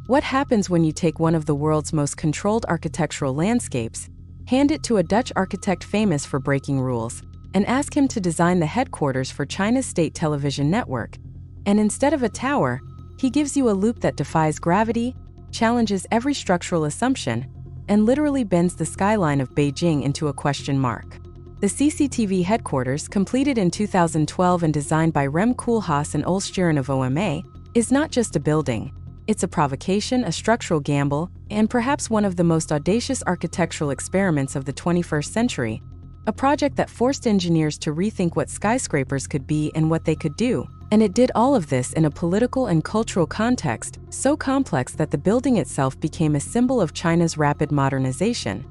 What happens when you take one of the world's most controlled architectural landscapes, hand it to a Dutch architect famous for breaking rules, and ask him to design the headquarters for China's state television network, and instead of a tower, he gives you a loop that defies gravity, challenges every structural assumption, and literally bends the skyline of Beijing into a question mark. The CCTV Headquarters, completed in 2012 and designed by Rem Koolhaas and Ole Scheeren of OMA, is not just a building. It's a provocation, a structural gamble, and perhaps one of the most audacious architectural experiments of the 21st century, a project that forced engineers to rethink what skyscrapers could be and what they could do. And it did all of this in a political and cultural context so complex that the building itself became a symbol of China's rapid modernization,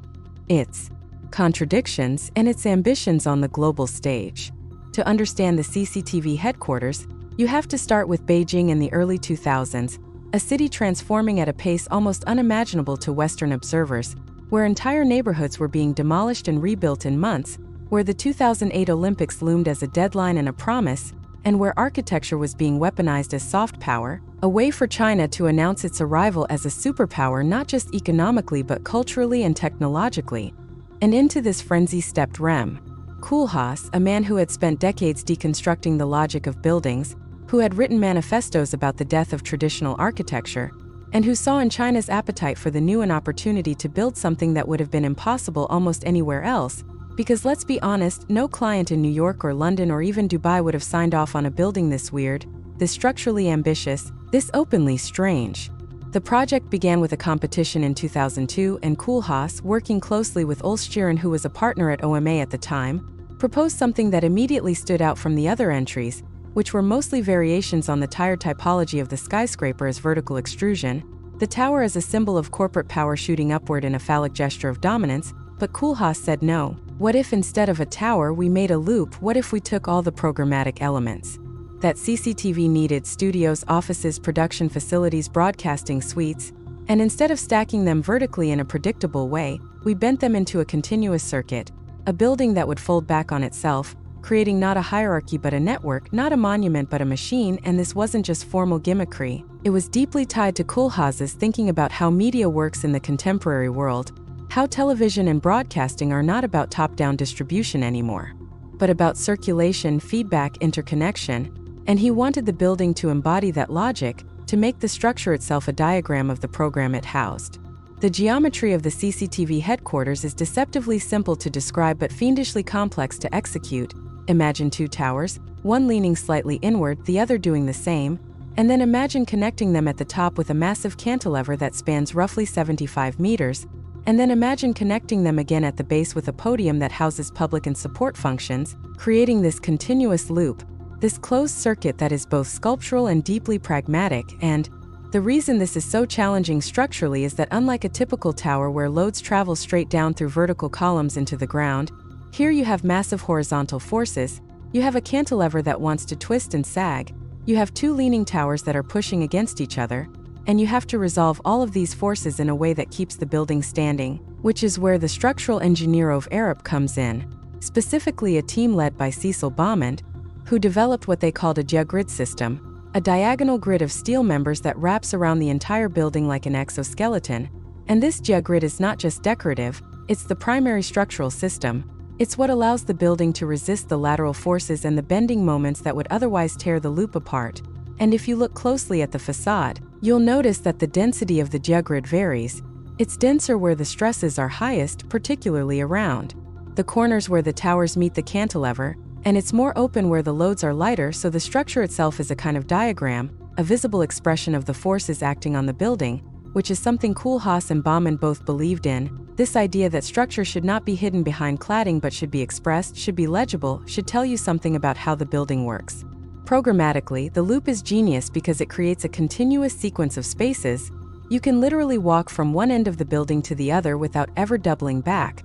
its contradictions, and its ambitions on the global stage. To understand the CCTV Headquarters, you have to start with Beijing in the early 2000s, a city transforming at a pace almost unimaginable to Western observers, where entire neighborhoods were being demolished and rebuilt in months, where the 2008 Olympics loomed as a deadline and a promise, and where architecture was being weaponized as soft power, a way for China to announce its arrival as a superpower not just economically but culturally and technologically. And into this frenzy stepped Rem Koolhaas, a man who had spent decades deconstructing the logic of buildings, who had written manifestos about the death of traditional architecture, and who saw in China's appetite for the new an opportunity to build something that would have been impossible almost anywhere else. Because let's be honest, no client in New York or London or even Dubai would have signed off on a building this weird, this structurally ambitious, this openly strange. The project began with a competition in 2002, and Koolhaas, working closely with Ole Scheeren, who was a partner at OMA at the time, proposed something that immediately stood out from the other entries, which were mostly variations on the tired typology of the skyscraper as vertical extrusion, the tower as a symbol of corporate power shooting upward in a phallic gesture of dominance. But Koolhaas said no. What if instead of a tower we made a loop? What if we took all the programmatic elements that CCTV needed, studios, offices, production facilities, broadcasting suites, and instead of stacking them vertically in a predictable way, we bent them into a continuous circuit, a building that would fold back on itself, creating not a hierarchy but a network, not a monument but a machine. And this wasn't just formal gimmickry. It was deeply tied to Koolhaas's thinking about how media works in the contemporary world, how television and broadcasting are not about top-down distribution anymore, but about circulation, feedback, interconnection, and he wanted the building to embody that logic, to make the structure itself a diagram of the program it housed. The geometry of the CCTV Headquarters is deceptively simple to describe but fiendishly complex to execute. Imagine two towers, one leaning slightly inward, the other doing the same, and then imagine connecting them at the top with a massive cantilever that spans roughly 75 meters, and then imagine connecting them again at the base with a podium that houses public and support functions, creating this continuous loop, this closed circuit that is both sculptural and deeply pragmatic. And the reason this is so challenging structurally is that unlike a typical tower where loads travel straight down through vertical columns into the ground, here you have massive horizontal forces, you have a cantilever that wants to twist and sag, you have two leaning towers that are pushing against each other, and you have to resolve all of these forces in a way that keeps the building standing, which is where the structural engineer of Europe comes in, specifically a team led by Cecil Baumond, who developed what they called a geogrid system, a diagonal grid of steel members that wraps around the entire building like an exoskeleton. And this geogrid is not just decorative, it's the primary structural system. It's what allows the building to resist the lateral forces and the bending moments that would otherwise tear the loop apart. And if you look closely at the façade, you'll notice that the density of the geogrid varies. It's denser where the stresses are highest, particularly around the corners where the towers meet the cantilever, and it's more open where the loads are lighter, so the structure itself is a kind of diagram, a visible expression of the forces acting on the building, which is something Koolhaas and Baumann both believed in. This idea that structure should not be hidden behind cladding but should be expressed, should be legible, should tell you something about how the building works. Programmatically, the loop is genius because it creates a continuous sequence of spaces. You can literally walk from one end of the building to the other without ever doubling back,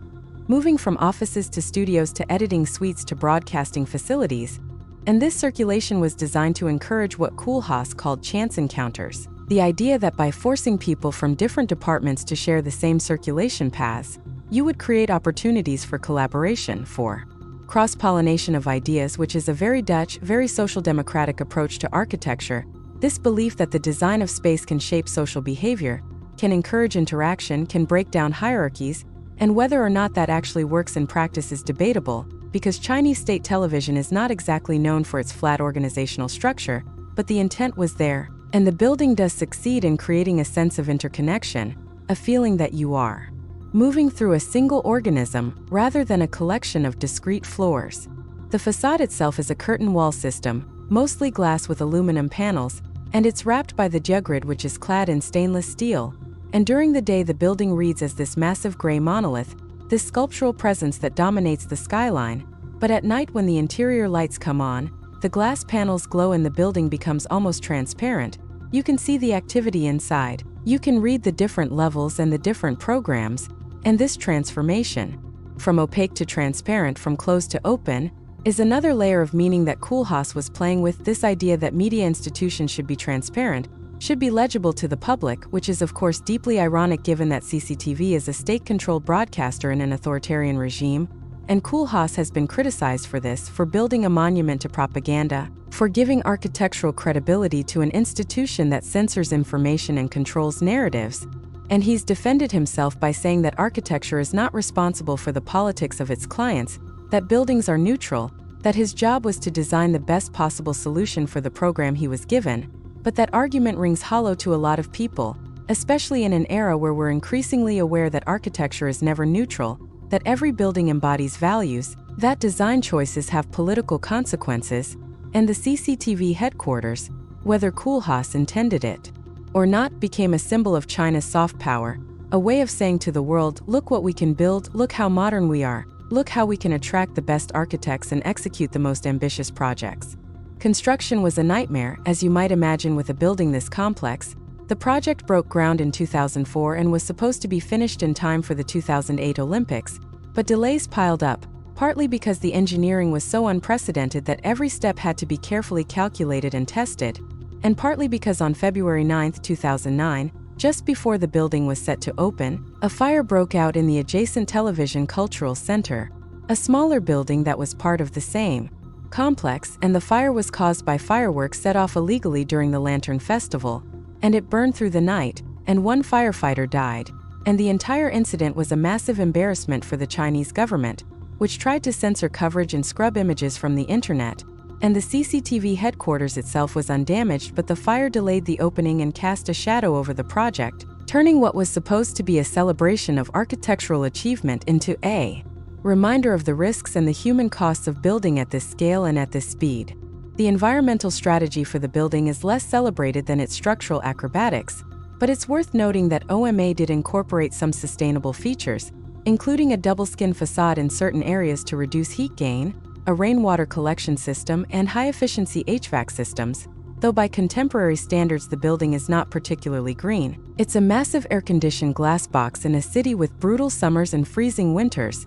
moving from offices to studios to editing suites to broadcasting facilities. And this circulation was designed to encourage what Koolhaas called chance encounters, the idea that by forcing people from different departments to share the same circulation paths, you would create opportunities for collaboration, for cross-pollination of ideas, which is a very Dutch, very social democratic approach to architecture, This belief that the design of space can shape social behavior, can encourage interaction, can break down hierarchies, and whether or not that actually works in practice is debatable, because Chinese state television is not exactly known for its flat organizational structure, but the intent was there, and the building does succeed in creating a sense of interconnection, a feeling that you are moving through a single organism rather than a collection of discrete floors. The façade itself is a curtain wall system, mostly glass with aluminum panels, and it's wrapped by the jugrid, which is clad in stainless steel. And during the day the building reads as this massive gray monolith, this sculptural presence that dominates the skyline, but at night when the interior lights come on, the glass panels glow and the building becomes almost transparent. You can see the activity inside, you can read the different levels and the different programs, and this transformation, from opaque to transparent, from closed to open, is another layer of meaning that Koolhaas was playing with. This idea that media institutions should be transparent, should be legible to the public, which is of course deeply ironic given that CCTV is a state-controlled broadcaster in an authoritarian regime, and Koolhaas has been criticized for this, for building a monument to propaganda, for giving architectural credibility to an institution that censors information and controls narratives. And he's defended himself by saying that architecture is not responsible for the politics of its clients, that buildings are neutral, that his job was to design the best possible solution for the program he was given. But that argument rings hollow to a lot of people, especially in an era where we're increasingly aware that architecture is never neutral, that every building embodies values, that design choices have political consequences, and the CCTV headquarters, whether Koolhaas intended it or not, became a symbol of China's soft power, a way of saying to the world, look what we can build, look how modern we are, look how we can attract the best architects and execute the most ambitious projects. Construction was a nightmare, as you might imagine with a building this complex. The project broke ground in 2004 and was supposed to be finished in time for the 2008 Olympics, but delays piled up, partly because the engineering was so unprecedented that every step had to be carefully calculated and tested, and partly because on February 9, 2009, just before the building was set to open, a fire broke out in the adjacent Television Cultural Center, a smaller building that was part of the same complex, and the fire was caused by fireworks set off illegally during the Lantern Festival, and it burned through the night, and one firefighter died, and the entire incident was a massive embarrassment for the Chinese government, which tried to censor coverage and scrub images from the internet, and the CCTV headquarters itself was undamaged, but the fire delayed the opening and cast a shadow over the project, turning what was supposed to be a celebration of architectural achievement into a reminder of the risks and the human costs of building at this scale and at this speed. The environmental strategy for the building is less celebrated than its structural acrobatics, but it's worth noting that OMA did incorporate some sustainable features, including a double-skin façade in certain areas to reduce heat gain, a rainwater collection system, and high-efficiency HVAC systems. Though by contemporary standards the building is not particularly green, it's a massive air-conditioned glass box in a city with brutal summers and freezing winters,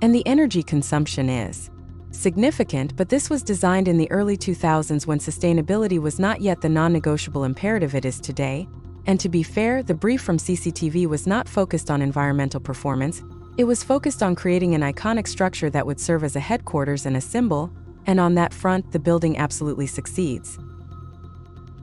and the energy consumption is significant. But this was designed in the early 2000s when sustainability was not yet the non-negotiable imperative it is today. And to be fair, the brief from CCTV was not focused on environmental performance, it was focused on creating an iconic structure that would serve as a headquarters and a symbol, and on that front, the building absolutely succeeds.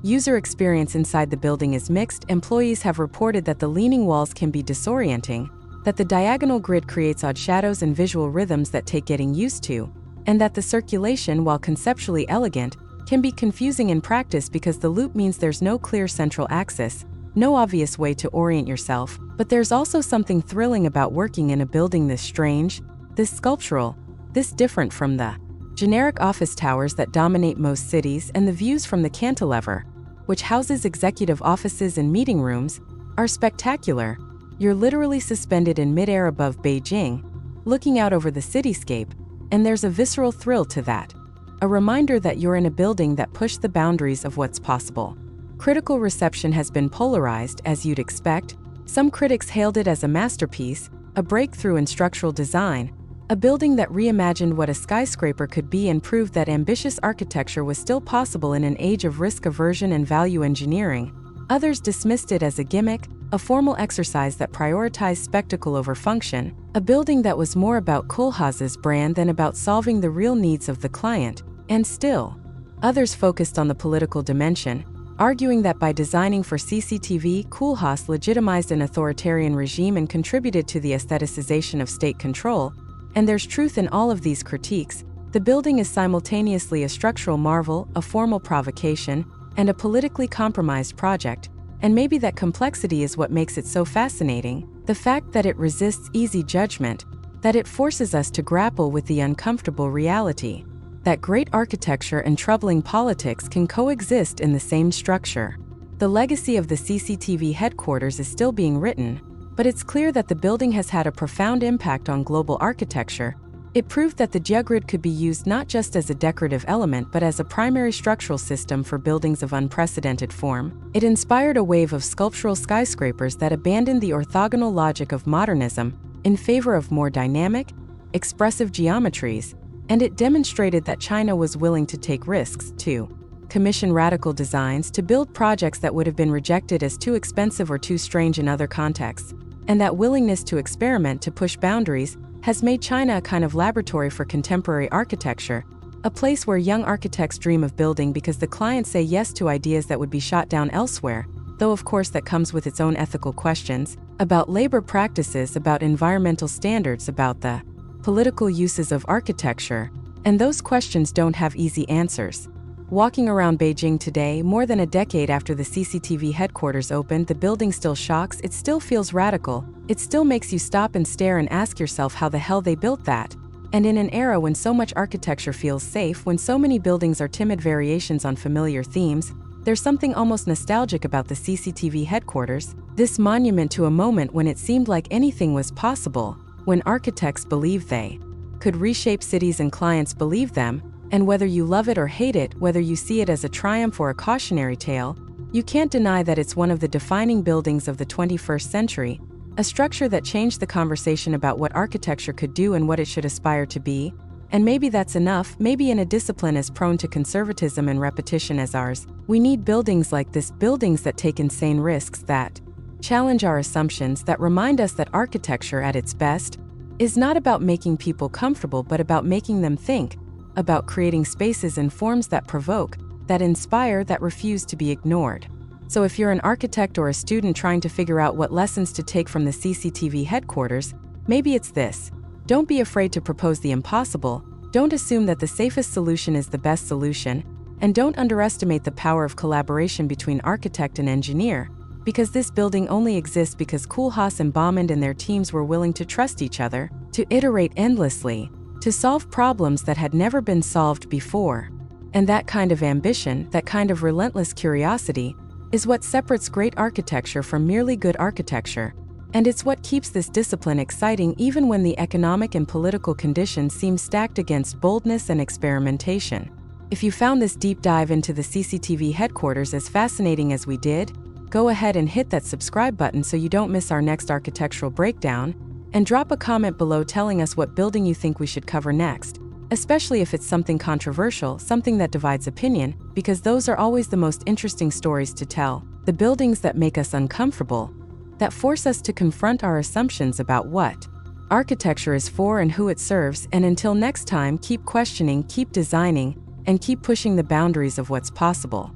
User experience inside the building is mixed. Employees have reported that the leaning walls can be disorienting, that the diagonal grid creates odd shadows and visual rhythms that take getting used to, and that the circulation, while conceptually elegant, can be confusing in practice because the loop means there's no clear central axis, no obvious way to orient yourself. But there's also something thrilling about working in a building this strange, this sculptural, this different from the generic office towers that dominate most cities, and the views from the cantilever, which houses executive offices and meeting rooms, are spectacular. You're literally suspended in midair above Beijing, looking out over the cityscape, and there's a visceral thrill to that. A reminder that you're in a building that pushed the boundaries of what's possible. Critical reception has been polarized, as you'd expect. Some critics hailed it as a masterpiece, a breakthrough in structural design, a building that reimagined what a skyscraper could be and proved that ambitious architecture was still possible in an age of risk aversion and value engineering. Others dismissed it as a gimmick, a formal exercise that prioritized spectacle over function, a building that was more about Koolhaas's brand than about solving the real needs of the client. And still, others focused on the political dimension, arguing that by designing for CCTV, Koolhaas legitimized an authoritarian regime and contributed to the aestheticization of state control. And there's truth in all of these critiques. The building is simultaneously a structural marvel, a formal provocation, and a politically compromised project. And maybe that complexity is what makes it so fascinating, the fact that it resists easy judgment, that it forces us to grapple with the uncomfortable reality, that great architecture and troubling politics can coexist in the same structure. The legacy of the CCTV headquarters is still being written, but it's clear that the building has had a profound impact on global architecture. It proved that the geogrid could be used not just as a decorative element but as a primary structural system for buildings of unprecedented form. It inspired a wave of sculptural skyscrapers that abandoned the orthogonal logic of modernism in favor of more dynamic, expressive geometries, and it demonstrated that China was willing to take risks, to commission radical designs, to build projects that would have been rejected as too expensive or too strange in other contexts. And that willingness to experiment, to push boundaries, has made China a kind of laboratory for contemporary architecture, a place where young architects dream of building because the clients say yes to ideas that would be shot down elsewhere, though of course that comes with its own ethical questions, about labor practices, about environmental standards, about the political uses of architecture, and those questions don't have easy answers. Walking around Beijing today, more than a decade after the CCTV headquarters opened, the building still shocks, it still feels radical, it still makes you stop and stare and ask yourself how the hell they built that. And in an era when so much architecture feels safe, when so many buildings are timid variations on familiar themes, there's something almost nostalgic about the CCTV headquarters, this monument to a moment when it seemed like anything was possible, when architects believed they could reshape cities and clients believed them, and whether you love it or hate it, whether you see it as a triumph or a cautionary tale, you can't deny that it's one of the defining buildings of the 21st century, a structure that changed the conversation about what architecture could do and what it should aspire to be. And maybe that's enough. Maybe in a discipline as prone to conservatism and repetition as ours, we need buildings like this, buildings that take insane risks, that challenge our assumptions, that remind us that architecture at its best is not about making people comfortable but about making them think, about creating spaces and forms that provoke, that inspire, that refuse to be ignored. So if you're an architect or a student trying to figure out what lessons to take from the CCTV headquarters, maybe it's this. Don't be afraid to propose the impossible, don't assume that the safest solution is the best solution, and don't underestimate the power of collaboration between architect and engineer, because this building only exists because Koolhaas and Baumann and their teams were willing to trust each other, to iterate endlessly, to solve problems that had never been solved before. And that kind of ambition, that kind of relentless curiosity, is what separates great architecture from merely good architecture. And it's what keeps this discipline exciting even when the economic and political conditions seem stacked against boldness and experimentation. If you found this deep dive into the CCTV headquarters as fascinating as we did, go ahead and hit that subscribe button so you don't miss our next architectural breakdown, and drop a comment below telling us what building you think we should cover next, especially if it's something controversial, something that divides opinion, because those are always the most interesting stories to tell, the buildings that make us uncomfortable, that force us to confront our assumptions about what architecture is for and who it serves. And until next time, keep questioning, keep designing, and keep pushing the boundaries of what's possible.